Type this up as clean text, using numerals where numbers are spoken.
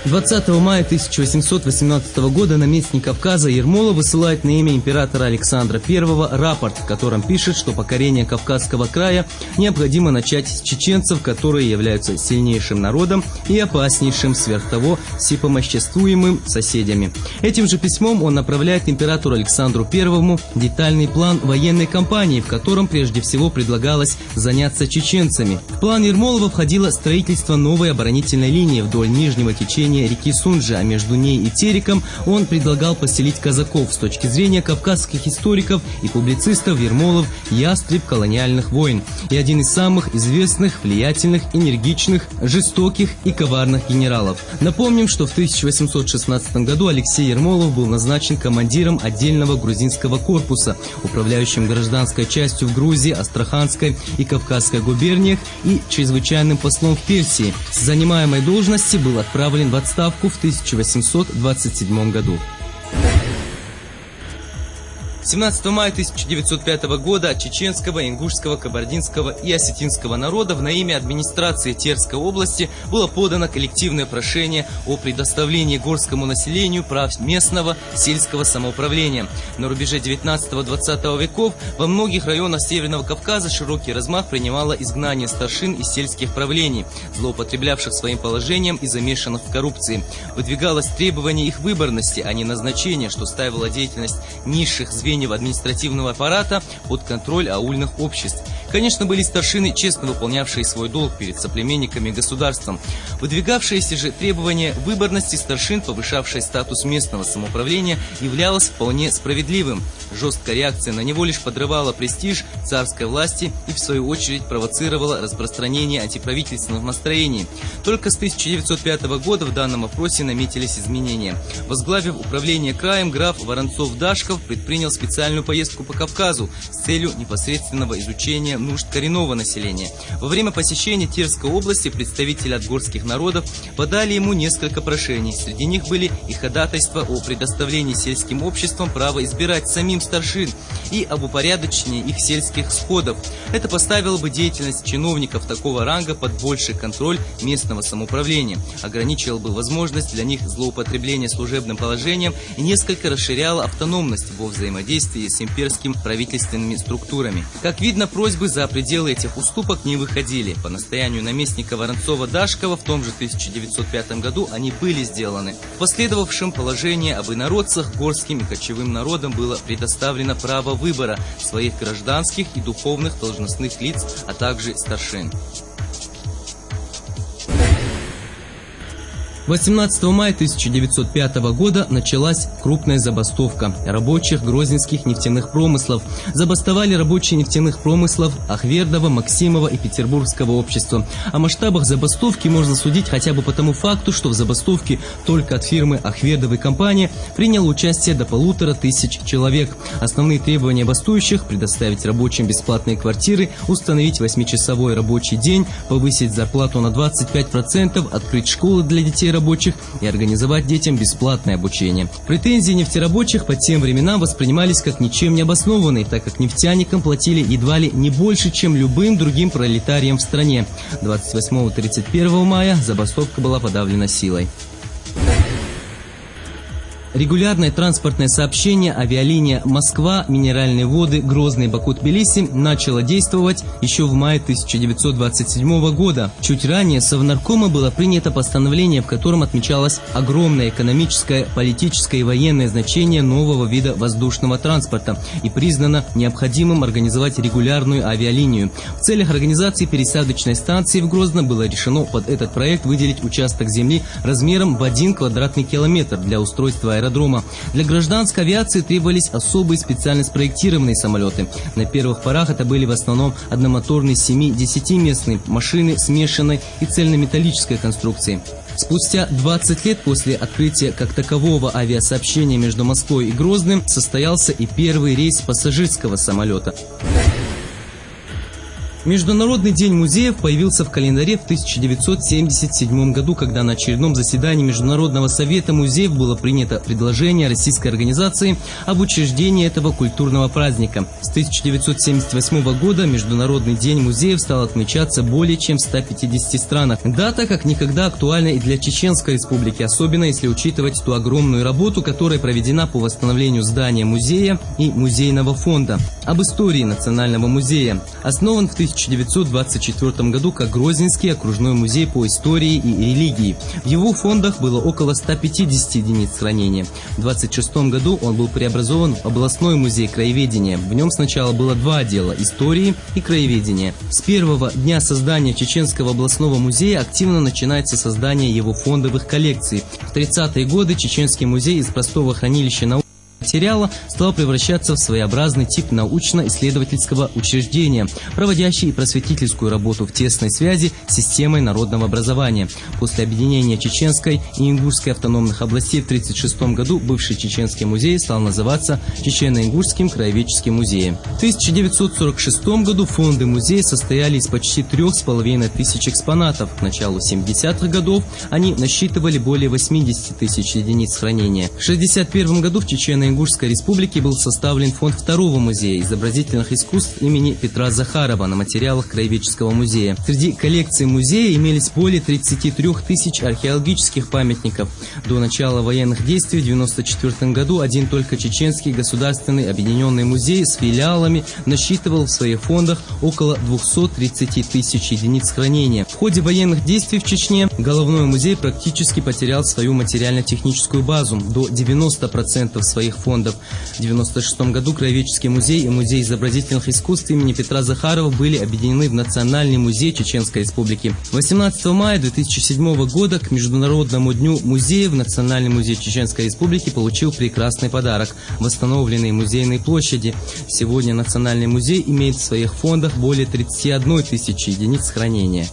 20 мая 1818 года наместник Кавказа Ермолов высылает на имя императора Александра I рапорт, в котором пишет, что покорение Кавказского края необходимо начать с чеченцев, которые являются сильнейшим народом и опаснейшим сверх того всепомоществуемым соседями. Этим же письмом он направляет императору Александру I детальный план военной кампании, в котором прежде всего предлагалось заняться чеченцами. В план Ермолова входило строительство новой оборонительной линии вдоль нижнего течения реки Сунжи, а между ней и Тереком он предлагал поселить казаков. С точки зрения кавказских историков и публицистов Ермолов – ястреб колониальных войн и один из самых известных, влиятельных, энергичных, жестоких и коварных генералов. Напомним, что в 1816 году Алексей Ермолов был назначен командиром отдельного грузинского корпуса, управляющим гражданской частью в Грузии, Астраханской и Кавказской губерниях и чрезвычайным послом в Персии. С занимаемой должности был отправлен в отставку в 1827 году. 17 мая 1905 года от чеченского, ингушского, кабардинского и осетинского народов на имя администрации Терской области было подано коллективное прошение о предоставлении горскому населению прав местного сельского самоуправления. На рубеже 19-20 веков во многих районах Северного Кавказа широкий размах принимало изгнание старшин из сельских правлений, злоупотреблявших своим положением и замешанных в коррупции. Выдвигалось требование их выборности, а не назначения, что ставило деятельность низших звеньев административного аппарата под контроль аульных обществ. Конечно, были старшины, честно выполнявшие свой долг перед соплеменниками и государством. Выдвигавшееся же требование выборности старшин, повышавшее статус местного самоуправления, являлось вполне справедливым. Жесткая реакция на него лишь подрывала престиж царской власти и, в свою очередь, провоцировала распространение антиправительственных настроений. Только с 1905 года в данном вопросе наметились изменения. Возглавив управление краем, граф Воронцов-Дашков предпринял специальную поездку по Кавказу с целью непосредственного изучения нужд коренного населения. Во время посещения Терской области представители от горских народов подали ему несколько прошений. Среди них были и ходатайства о предоставлении сельским обществам права избирать самим старшин и об упорядочении их сельских сходов. Это поставило бы деятельность чиновников такого ранга под больший контроль местного самоуправления, ограничивало бы возможность для них злоупотребления служебным положением и несколько расширяло автономность во взаимодействии с имперскими правительственными структурами. Как видно, просьбы за пределы этих уступок не выходили. По настоянию наместника Воронцова-Дашкова в том же 1905 году они были сделаны. В последовавшем положении об инородцах горским и кочевым народам было предоставлено право выбора своих гражданских и духовных должностных лиц, а также старшин. 18 мая 1905 года началась крупная забастовка рабочих грозненских нефтяных промыслов. Забастовали рабочие нефтяных промыслов Ахвердова, Максимова и Петербургского общества. О масштабах забастовки можно судить хотя бы по тому факту, что в забастовке только от фирмы Ахвердовой компания приняло участие до 1500 человек. Основные требования бастующих – предоставить рабочим бесплатные квартиры, установить 8-часовой рабочий день, повысить зарплату на 25%, открыть школы для детей рабочих и организовать детям бесплатное обучение. Претензии нефтерабочих по тем временам воспринимались как ничем не обоснованные, так как нефтяникам платили едва ли не больше, чем любым другим пролетариям в стране. 28-31 мая забастовка была подавлена силой. Регулярное транспортное сообщение авиалиния Москва, Минеральные воды, Грозный, Баку, Тбилиси начало действовать еще в мае 1927 года. Чуть ранее Совнаркома было принято постановление, в котором отмечалось огромное экономическое, политическое и военное значение нового вида воздушного транспорта и признано необходимым организовать регулярную авиалинию. В целях организации пересадочной станции в Грозном было решено под этот проект выделить участок земли размером в 1 квадратный километр для устройства аэродрома. Для гражданской авиации требовались особые специально спроектированные самолеты. На первых порах это были в основном одномоторные 7-10-местные машины смешанной и цельнометаллической конструкции. Спустя 20 лет после открытия как такового авиасообщения между Москвой и Грозным состоялся и первый рейс пассажирского самолета. Международный день музеев появился в календаре в 1977 году, когда на очередном заседании Международного совета музеев было принято предложение российской организации об учреждении этого культурного праздника. С 1978 года Международный день музеев стал отмечаться более чем в 150 странах. Дата как никогда актуальна и для Чеченской Республики, особенно если учитывать ту огромную работу, которая проведена по восстановлению здания музея и музейного фонда. Об истории Национального музея. Основан в 1924 году как Грозненский окружной музей по истории и религии. В его фондах было около 150 единиц хранения. В 1926 году он был преобразован в областной музей краеведения. В нем сначала было два отдела – истории и краеведения. С первого дня создания Чеченского областного музея активно начинается создание его фондовых коллекций. В 30-е годы Чеченский музей из простого хранилища науки материала стал превращаться в своеобразный тип научно-исследовательского учреждения, проводящий просветительскую работу в тесной связи с системой народного образования. После объединения Чеченской и Ингушской автономных областей в 1936 году бывший Чеченский музей стал называться Чечено-Ингушским краеведческим музеем. В 1946 году фонды музея состояли из почти 3500 экспонатов. К началу 70-х годов они насчитывали более 80 тысяч единиц хранения. В 1961 году в Чечено-Ингушской республике был составлен фонд второго музея изобразительных искусств имени Петра Захарова на материалах Краеведческого музея. Среди коллекций музея имелись более 33 тысяч археологических памятников. До начала военных действий в 1994 году один только Чеченский государственный объединенный музей с филиалами насчитывал в своих фондах около 230 тысяч единиц хранения. В ходе военных действий в Чечне головной музей практически потерял свою материально-техническую базу до 90% своих фондов. В 1996 году Краеведческий музей и Музей изобразительных искусств имени Петра Захарова были объединены в Национальный музей Чеченской Республики. 18 мая 2007 года к Международному дню музея в Национальный музей Чеченской Республики получил прекрасный подарок – восстановленные музейные площади. Сегодня Национальный музей имеет в своих фондах более 31 тысячи единиц хранения.